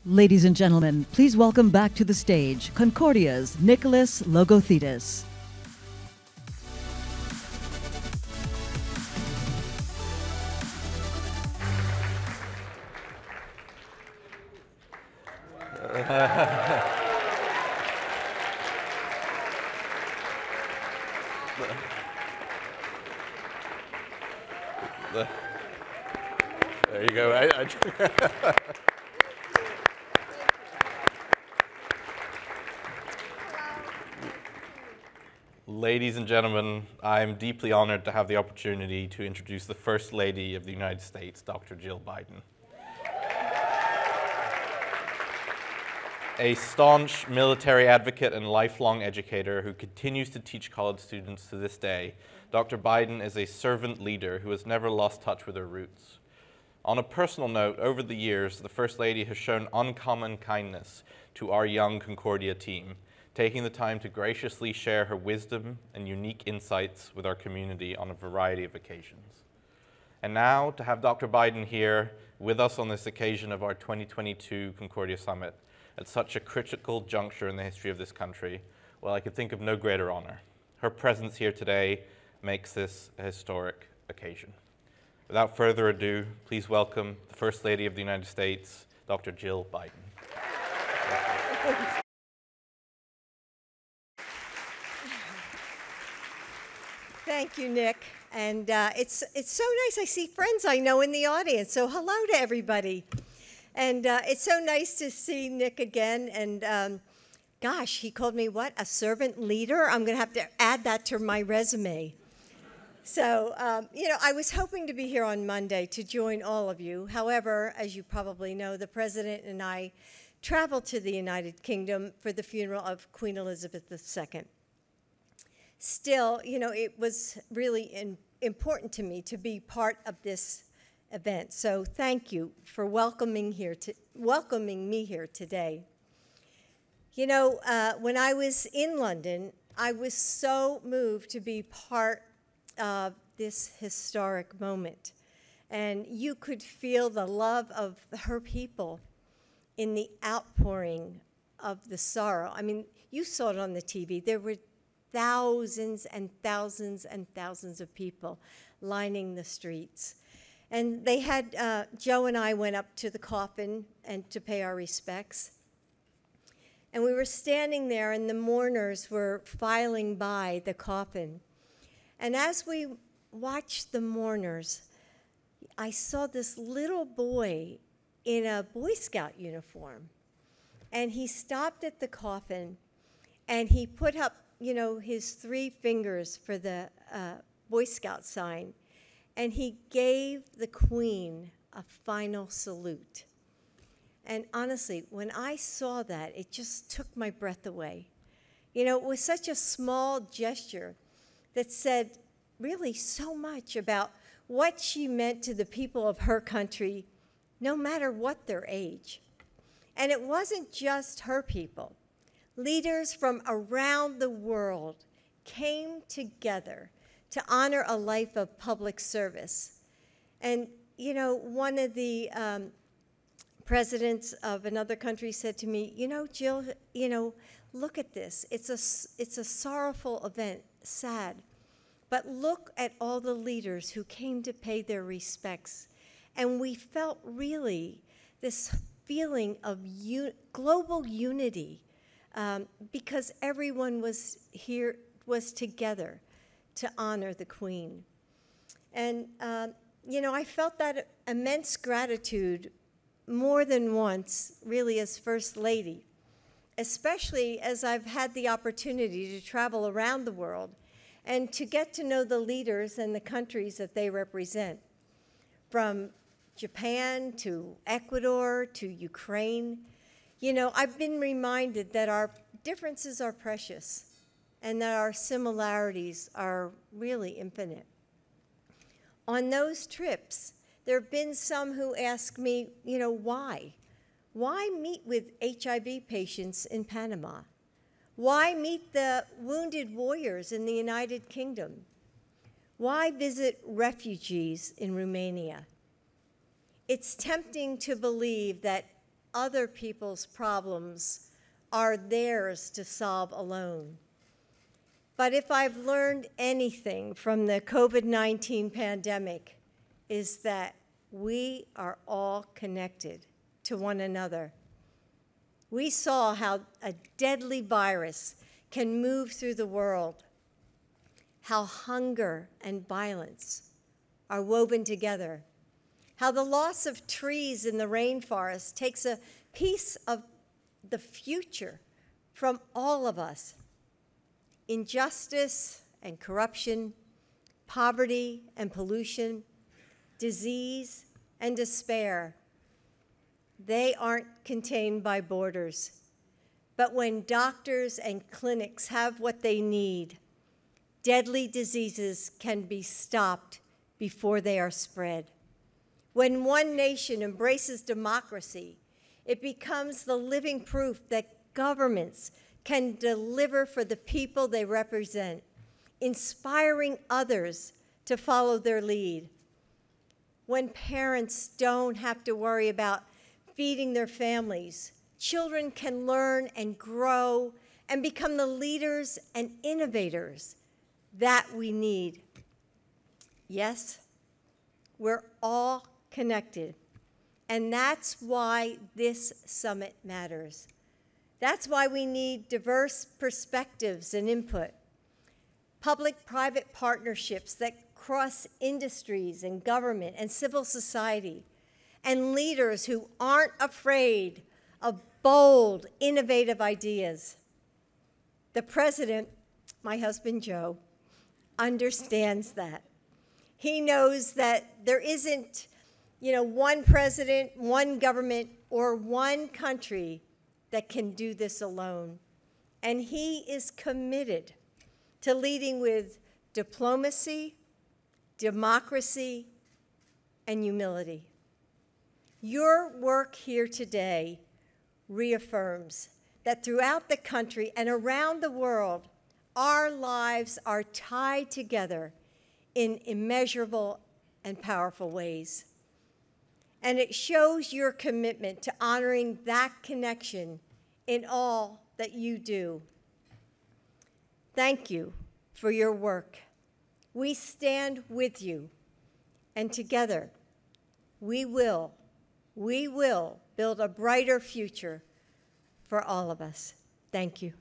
Ladies and gentlemen, please welcome back to the stage Concordia's Nicholas Logothetis. There you go. Ladies and gentlemen, I'm deeply honored to have the opportunity to introduce the First Lady of the United States, Dr. Jill Biden. A staunch military advocate and lifelong educator who continues to teach college students to this day, Dr. Biden is a servant leader who has never lost touch with her roots. On a personal note, over the years, the First Lady has shown uncommon kindness to our young Concordia team, taking the time to graciously share her wisdom and unique insights with our community on a variety of occasions. And now, to have Dr. Biden here with us on this occasion of our 2022 Concordia Summit at such a critical juncture in the history of this country, well, I could think of no greater honor. Her presence here today makes this a historic occasion. Without further ado, please welcome the First Lady of the United States, Dr. Jill Biden. Thank you, Nick. And it's so nice. I see friends I know in the audience, so hello to everybody. And it's so nice to see Nick again. And gosh, he called me what? A servant leader? I'm going to have to add that to my resume. So, you know, I was hoping to be here on Monday to join all of you. However, as you probably know, the President and I traveled to the United Kingdom for the funeral of Queen Elizabeth II. Still, you know, it was really important to me to be part of this event. So thank you for welcoming me here today. You know, when I was in London, I was so moved to be part of this historic moment. And you could feel the love of her people in the outpouring of the sorrow. I mean, you saw it on the TV. There were thousands and thousands and thousands of people lining the streets. And they had, Joe and I went up to the coffin and to pay our respects. And we were standing there and the mourners were filing by the coffin. And as we watched the mourners, I saw this little boy in a Boy Scout uniform. And he stopped at the coffin and he put up, you know, his 3 fingers for the Boy Scout sign. And he gave the Queen a final salute. And honestly, when I saw that, it just took my breath away. You know, it was such a small gesture that said really so much about what she meant to the people of her country, no matter what their age. And it wasn't just her people. Leaders from around the world came together to honor a life of public service. And, you know, one of the presidents of another country said to me, you know, Jill, you know, look at this. It's a sorrowful event, sad. But look at all the leaders who came to pay their respects. And we felt really this feeling of global unity because everyone was together to honor the Queen. And, you know, I felt that immense gratitude more than once, really, as First Lady, especially as I've had the opportunity to travel around the world and to get to know the leaders and the countries that they represent, from Japan to Ecuador to Ukraine. You know, I've been reminded that our differences are precious and that our similarities are really infinite. On those trips, there have been some who ask me, you know, why? Why meet with HIV patients in Panama? Why meet the wounded warriors in the United Kingdom? Why visit refugees in Romania? It's tempting to believe that other people's problems are theirs to solve alone. But if I've learned anything from the COVID-19 pandemic, is that we are all connected to one another. We saw how a deadly virus can move through the world, how hunger and violence are woven together, how the loss of trees in the rainforest takes a piece of the future from all of us. Injustice and corruption, poverty and pollution, disease and despair, they aren't contained by borders. But when doctors and clinics have what they need, deadly diseases can be stopped before they are spread. When one nation embraces democracy, it becomes the living proof that governments can deliver for the people they represent, inspiring others to follow their lead. When parents don't have to worry about feeding their families, children can learn and grow and become the leaders and innovators that we need. Yes, we're all connected, and that's why this summit matters. That's why we need diverse perspectives and input, public-private partnerships that cross industries and government and civil society, and leaders who aren't afraid of bold, innovative ideas. The president, my husband Joe, understands that. He knows that there isn't, one president, one government, or one country that can do this alone. And he is committed to leading with diplomacy, democracy, and humility. Your work here today reaffirms that throughout the country and around the world, our lives are tied together in immeasurable and powerful ways. And it shows your commitment to honoring that connection in all that you do. Thank you for your work. We stand with you, and together we will build a brighter future for all of us. Thank you.